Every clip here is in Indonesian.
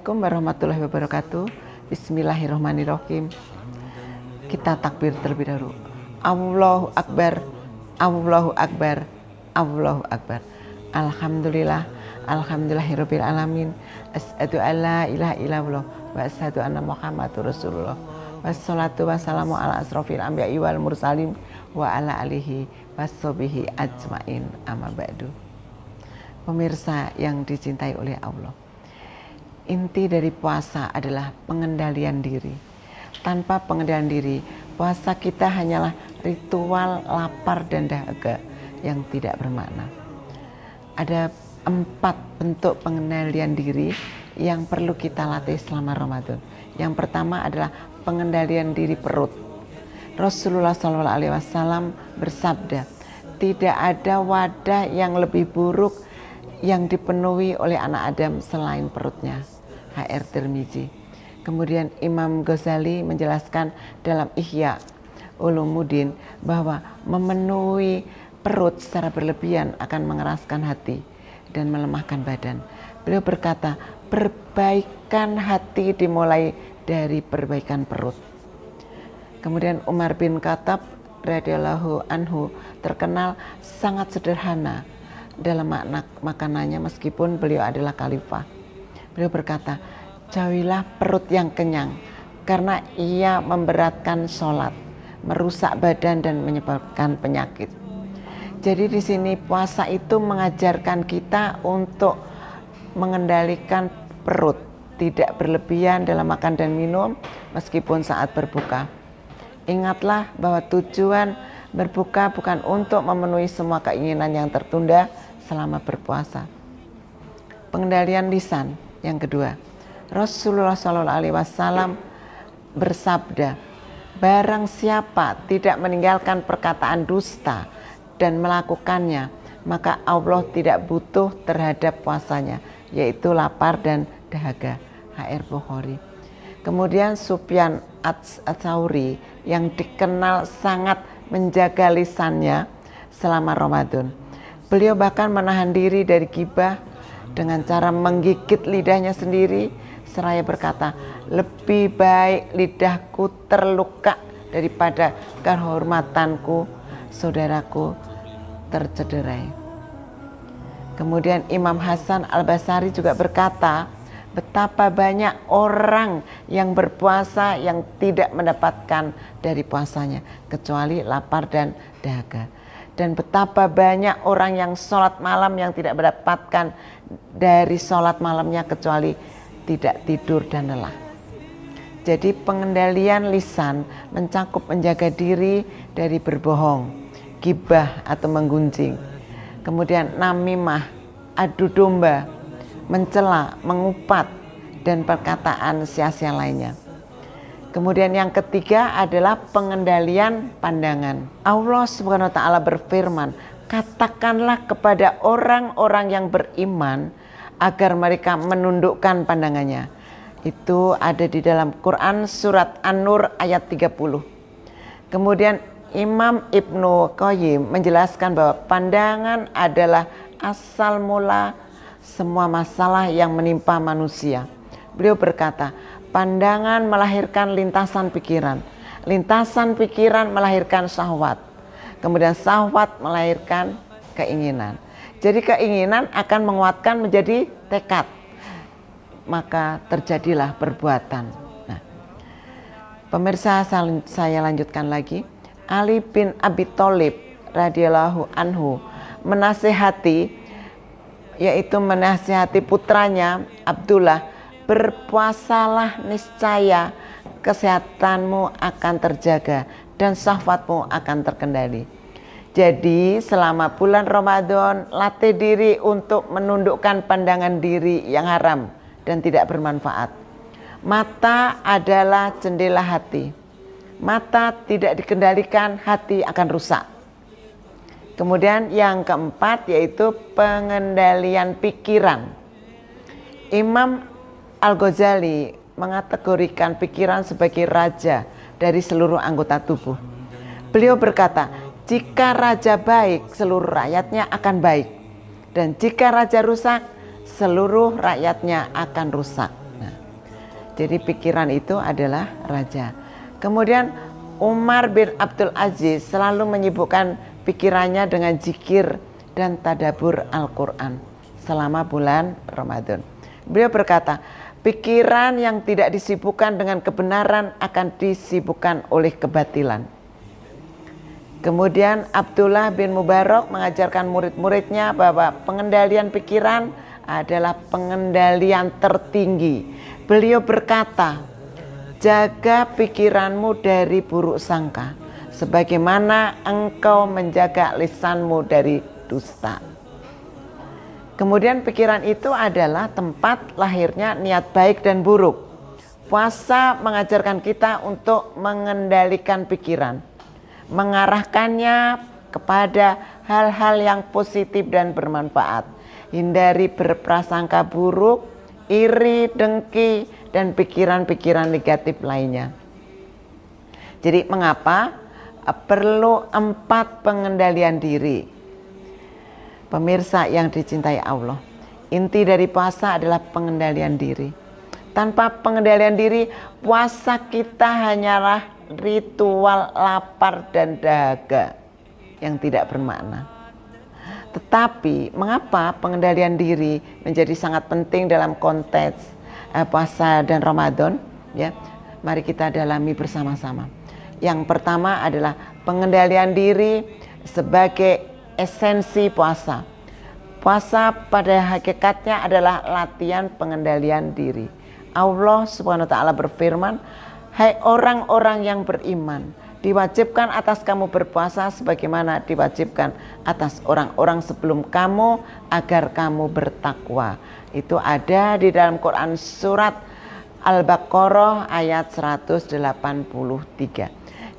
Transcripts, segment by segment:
Assalamualaikum warahmatullahi wabarakatuh. Bismillahirrahmanirrahim. Kita takbir terlebih dahulu. Allahu Akbar, Allahu Akbar, Allahu Akbar. Alhamdulillah, alhamdulillahirabbil alamin. Asyhadu alla ilaha illallah wa asyhadu anna Muhammadur Rasulullah. Wassalatu wassalamu ala asrofil anbiya'i wal mursalin wa ala alihi washabihi ajmain, amma ba'du. Pemirsa yang dicintai oleh Allah, inti dari puasa adalah pengendalian diri. Tanpa pengendalian diri, puasa kita hanyalah ritual lapar dan dahaga yang tidak bermakna. Ada 4 bentuk pengendalian diri yang perlu kita latih selama Ramadan. Yang pertama adalah pengendalian diri perut. Rasulullah SAW bersabda, tidak ada wadah yang lebih buruk yang dipenuhi oleh anak Adam selain perutnya. HR Tirmizi. Kemudian Imam Ghazali menjelaskan dalam Ihya Ulumuddin bahwa memenuhi perut secara berlebihan akan mengeraskan hati dan melemahkan badan. Beliau berkata, perbaikan hati dimulai dari perbaikan perut. Kemudian Umar bin Khattab radhiyallahu anhu terkenal sangat sederhana dalam makna makanannya meskipun beliau adalah khalifah. Beliau berkata, jauhilah perut yang kenyang karena ia memberatkan sholat, merusak badan dan menyebabkan penyakit. Jadi di sini puasa itu mengajarkan kita untuk mengendalikan perut, tidak berlebihan dalam makan dan minum meskipun saat berbuka. Ingatlah bahwa tujuan berbuka bukan untuk memenuhi semua keinginan yang tertunda selama berpuasa. Pengendalian lisan yang kedua, Rasulullah SAW bersabda, barang siapa tidak meninggalkan perkataan dusta dan melakukannya, maka Allah tidak butuh terhadap puasanya, yaitu lapar dan dahaga. HR Bukhari. Kemudian Sufyan Ats-Tsauri yang dikenal sangat menjaga lisannya selama Ramadan. Beliau bahkan menahan diri dari ghibah dengan cara menggigit lidahnya sendiri seraya berkata, lebih baik lidahku terluka daripada kehormatanku saudaraku tercederai. Kemudian Imam Hasan Al-Basri juga berkata, betapa banyak orang yang berpuasa yang tidak mendapatkan dari puasanya kecuali lapar dan dahaga. Dan betapa banyak orang yang sholat malam yang tidak mendapatkan dari sholat malamnya kecuali tidak tidur dan lelah. Jadi pengendalian lisan mencakup menjaga diri dari berbohong, ghibah atau menggunjing. Kemudian namimah, adu domba, mencela, mengupat, dan perkataan sia-sia lainnya. Kemudian yang ketiga adalah pengendalian pandangan. Allah Subhanahu wa taala berfirman, katakanlah kepada orang-orang yang beriman agar mereka menundukkan pandangannya. Itu ada di dalam Quran surat An-Nur ayat 30. Kemudian Imam Ibnu Qayyim menjelaskan bahwa pandangan adalah asal mula semua masalah yang menimpa manusia. Beliau berkata, pandangan melahirkan lintasan pikiran melahirkan syahwat, kemudian syahwat melahirkan keinginan. Jadi keinginan akan menguatkan menjadi tekad, maka terjadilah perbuatan. Nah, pemirsa, saya lanjutkan lagi. Ali bin Abi Thalib radhiyallahu anhu menasihati putranya Abdullah, berpuasalah niscaya kesehatanmu akan terjaga dan syahwatmu akan terkendali. Jadi selama bulan Ramadan latih diri untuk menundukkan pandangan diri yang haram dan tidak bermanfaat. Mata adalah jendela hati. Mata tidak dikendalikan, hati akan rusak. Kemudian yang keempat yaitu pengendalian pikiran. Imam Al-Ghazali mengategorikan pikiran sebagai raja dari seluruh anggota tubuh. Beliau berkata, jika raja baik, seluruh rakyatnya akan baik. Dan jika raja rusak, seluruh rakyatnya akan rusak. Nah, Jadi pikiran itu adalah raja. Kemudian Umar bin Abdul Aziz selalu menyibukkan pikirannya dengan zikir dan tadabbur Al-Quran selama bulan Ramadan. Beliau berkata, pikiran yang tidak disibukkan dengan kebenaran akan disibukkan oleh kebatilan. Kemudian Abdullah bin Mubarak mengajarkan murid-muridnya bahwa pengendalian pikiran adalah pengendalian tertinggi. Beliau berkata, jaga pikiranmu dari buruk sangka, sebagaimana engkau menjaga lisanmu dari dusta. Kemudian pikiran itu adalah tempat lahirnya niat baik dan buruk. Puasa mengajarkan kita untuk mengendalikan pikiran, mengarahkannya kepada hal-hal yang positif dan bermanfaat. Hindari berprasangka buruk, iri, dengki, dan pikiran-pikiran negatif lainnya. Jadi mengapa perlu 4 pengendalian diri? Pemirsa yang dicintai Allah, inti dari puasa adalah pengendalian diri. Tanpa pengendalian diri, puasa kita hanyalah ritual lapar dan dahaga yang tidak bermakna. Tetapi mengapa pengendalian diri menjadi sangat penting dalam konteks puasa dan Ramadan? Ya, mari kita dalami bersama-sama. Yang pertama adalah pengendalian diri sebagai esensi puasa. Puasa pada hakikatnya adalah latihan pengendalian diri. Allah Subhanahu wa taala berfirman, "Hai orang-orang yang beriman, diwajibkan atas kamu berpuasa sebagaimana diwajibkan atas orang-orang sebelum kamu agar kamu bertakwa." Itu ada di dalam Quran surat Al-Baqarah ayat 183.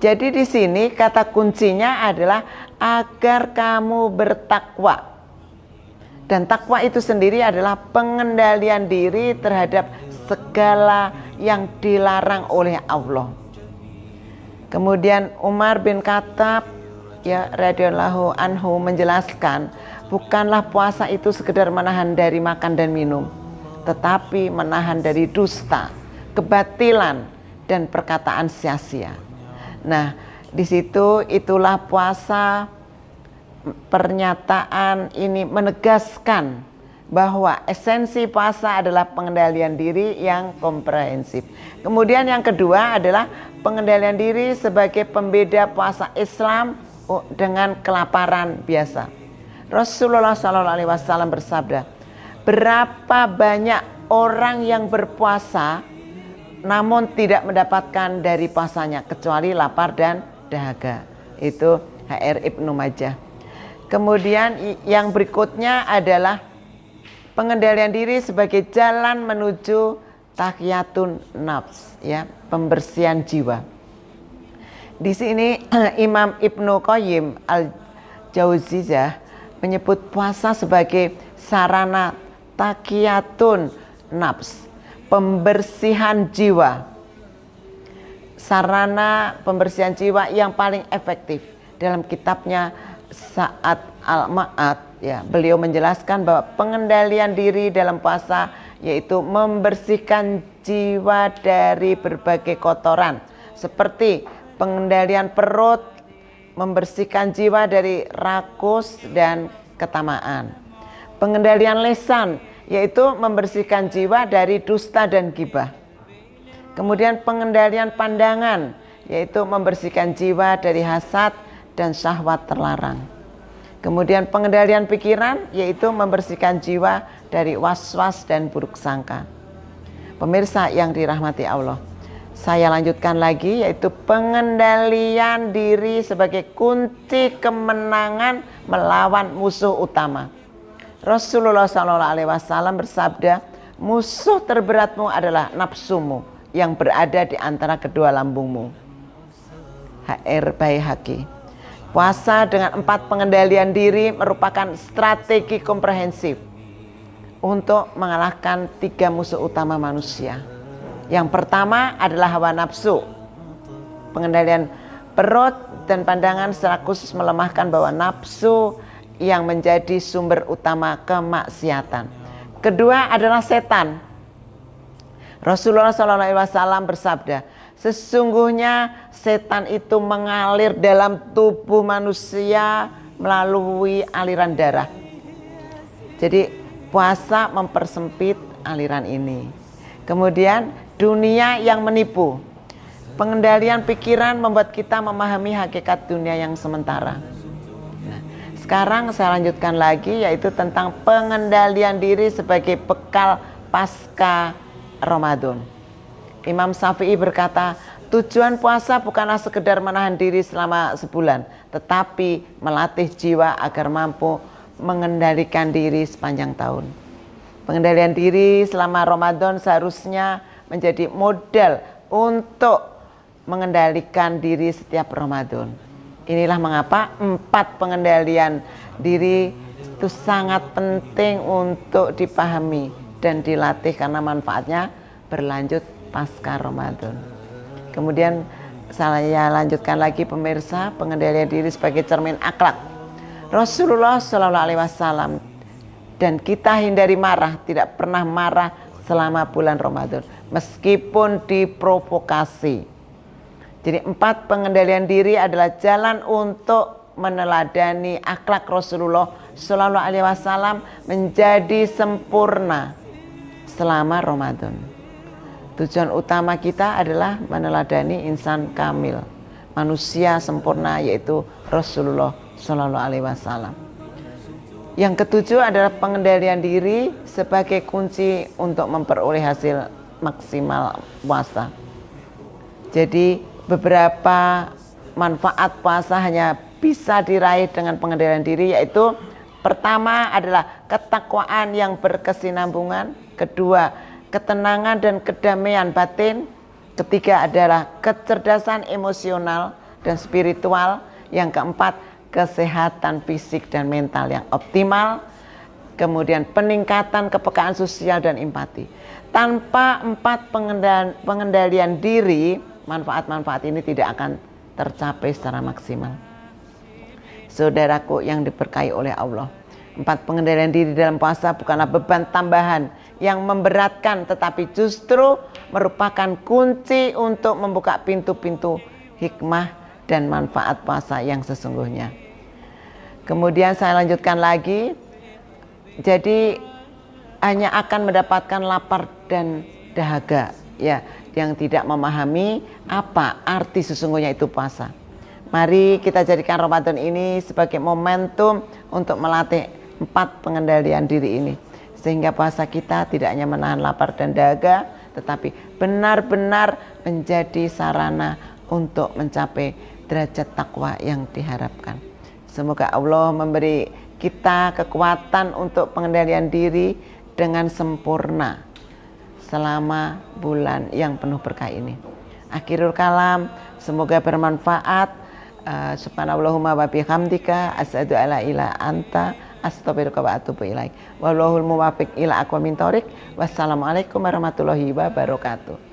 Jadi di sini kata kuncinya adalah agar kamu bertakwa. Dan takwa itu sendiri adalah pengendalian diri terhadap segala yang dilarang oleh Allah. Kemudian Umar bin Khattab ya radhiyallahu anhu menjelaskan, bukanlah puasa itu sekedar menahan dari makan dan minum, tetapi menahan dari dusta, kebatilan, dan perkataan sia-sia. Nah, di situ itulah puasa. Pernyataan ini menegaskan bahwa esensi puasa adalah pengendalian diri yang komprehensif. Kemudian yang kedua adalah pengendalian diri sebagai pembeda puasa Islam dengan kelaparan biasa. Rasulullah SAW bersabda, berapa banyak orang yang berpuasa namun tidak mendapatkan dari puasanya kecuali lapar dan dahaga. Itu HR Ibnu Majah. Kemudian yang berikutnya adalah pengendalian diri sebagai jalan menuju tahyatun nafs, ya, pembersihan jiwa. Di sini Imam Ibnu Qayyim Al-Jauziyah menyebut puasa sebagai sarana tahyatun nafs, pembersihan jiwa. Sarana pembersihan jiwa yang paling efektif. Dalam kitabnya Sa'ad Al-Ma'ad, ya, beliau menjelaskan bahwa pengendalian diri dalam puasa yaitu membersihkan jiwa dari berbagai kotoran seperti pengendalian perut, membersihkan jiwa dari rakus dan ketamaan. Pengendalian lisan yaitu membersihkan jiwa dari dusta dan ghibah. Kemudian pengendalian pandangan yaitu membersihkan jiwa dari hasad dan syahwat terlarang. Kemudian pengendalian pikiran yaitu membersihkan jiwa dari was-was dan buruk sangka. Pemirsa yang dirahmati Allah, saya lanjutkan lagi yaitu pengendalian diri sebagai kunci kemenangan melawan musuh utama. Rasulullah SAW bersabda, musuh terberatmu adalah nafsumu yang berada di antara kedua lambungmu. HR Baihaqi. Puasa dengan 4 pengendalian diri merupakan strategi komprehensif untuk mengalahkan 3 musuh utama manusia. Yang pertama adalah hawa nafsu. Pengendalian perut dan pandangan secara khusus melemahkan bahwa nafsu yang menjadi sumber utama kemaksiatan. Kedua adalah setan. Rasulullah SAW bersabda, sesungguhnya setan itu mengalir dalam tubuh manusia melalui aliran darah. Jadi puasa mempersempit aliran ini. Kemudian dunia yang menipu. Pengendalian pikiran membuat kita memahami hakikat dunia yang sementara. Nah, sekarang saya lanjutkan lagi, yaitu tentang pengendalian diri sebagai bekal pasca Ramadan. Imam Syafi'i berkata, tujuan puasa bukanlah sekedar menahan diri selama sebulan, tetapi melatih jiwa agar mampu mengendalikan diri sepanjang tahun. Pengendalian diri selama Ramadan seharusnya menjadi modal untuk mengendalikan diri setiap Ramadan. Inilah mengapa 4 pengendalian diri itu sangat penting untuk dipahami dan dilatih karena manfaatnya berlanjut pasca Ramadan. Kemudian saya lanjutkan lagi pemirsa, pengendalian diri sebagai cermin akhlak Rasulullah SAW, dan kita hindari marah, tidak pernah marah selama bulan Ramadan meskipun diprovokasi. Jadi 4 pengendalian diri adalah jalan untuk meneladani akhlak Rasulullah SAW menjadi sempurna selama Ramadan. Tujuan utama kita adalah meneladani insan kamil, manusia sempurna, yaitu Rasulullah SAW. Yang ketujuh adalah pengendalian diri sebagai kunci untuk memperoleh hasil maksimal puasa. Jadi beberapa manfaat puasa hanya bisa diraih dengan pengendalian diri, yaitu pertama adalah ketakwaan yang berkesinambungan, kedua ketenangan dan kedamaian batin, ketiga adalah kecerdasan emosional dan spiritual, yang keempat kesehatan fisik dan mental yang optimal, kemudian peningkatan kepekaan sosial dan empati. Tanpa 4 pengendalian diri, manfaat-manfaat ini tidak akan tercapai secara maksimal. Saudaraku yang diberkahi oleh Allah, 4 pengendalian diri dalam puasa bukanlah beban tambahan yang memberatkan, tetapi justru merupakan kunci untuk membuka pintu-pintu hikmah dan manfaat puasa yang sesungguhnya. Kemudian saya lanjutkan lagi, jadi hanya akan mendapatkan lapar dan dahaga, ya, yang tidak memahami apa arti sesungguhnya itu puasa. Mari kita jadikan Ramadan ini sebagai momentum untuk melatih 4 pengendalian diri ini, sehingga puasa kita tidak hanya menahan lapar dan dahaga, tetapi benar-benar menjadi sarana untuk mencapai derajat takwa yang diharapkan. Semoga Allah memberi kita kekuatan untuk pengendalian diri dengan sempurna selama bulan yang penuh berkah ini. Akhirul kalam, semoga bermanfaat. Subhanallahumma wa bihamdika asyhadu alla ilaha anta astaghfiruka wa atubu ilaik. Wallahul muwaffiq ila aqwamit thoriq. Wassalamualaikum warahmatullahi wabarakatuh.